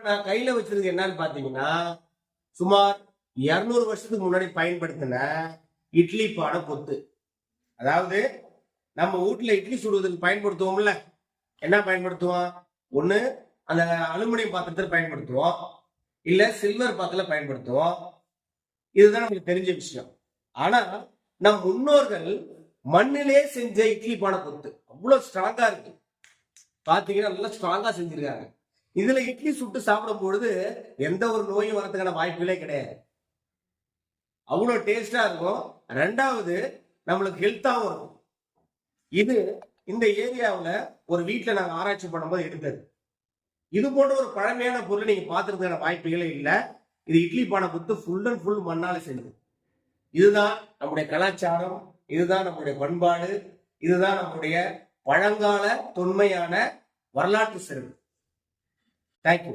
நான் கையில வச்சிருக்கு என்னன்னு பாத்தீங்கன்னா சுமார் 200 வருஷத்துக்கு முன்னாடி பயன்படுத்தின இட்லி பானை கொத்து. அதாவது நம்ம வீட்டுல இட்லி சுடுவதற்கு பயன்படுத்துவோம்ல, என்ன பயன்படுத்துவோம்? ஒண்ணு அந்த அலுமினியம் பாத்திரத்தில் பயன்படுத்துவோம், இல்ல சில்வர் பாத்திரத்துல பயன்படுத்துவோம். இதுதான் நமக்கு தெரிஞ்ச விஷயம். ஆனா நம் முன்னோர்கள் மண்ணிலே செஞ்ச இட்லி பானை கொத்து அவ்வளவு ஸ்ட்ராங்கா இருக்கு. பாத்தீங்கன்னா நல்லா ஸ்ட்ராங்கா செஞ்சிருக்காங்க. இதுல இட்லி சுட்டு சாப்பிடும் பொழுது எந்த ஒரு நோயும் வரதுக்கான வாய்ப்புகளே கிடையாது. அவ்வளவு டேஸ்டா இருக்கும். ரெண்டாவது நம்மளுக்கு ஹெல்த்தாவும் இருக்கும். இது இந்த ஏரியாவுல ஒரு வீட்டுல நாங்க ஆராய்ச்சி பண்ணும்போது எடுத்தது. இது போன்ற ஒரு பழமையான பொருளை நீங்க பார்த்துருக்கான வாய்ப்புகளே இல்லை. இது இட்லி பானை கொத்து ஃபுல் அண்ட் ஃபுல் மண்ணால செஞ்சது. இதுதான் நம்முடைய கலாச்சாரம், இதுதான் நம்முடைய பண்பாடு, இதுதான் நம்முடைய பழங்கால தொன்மையான வரலாற்று சிறப்பு. தேங்க்யூ.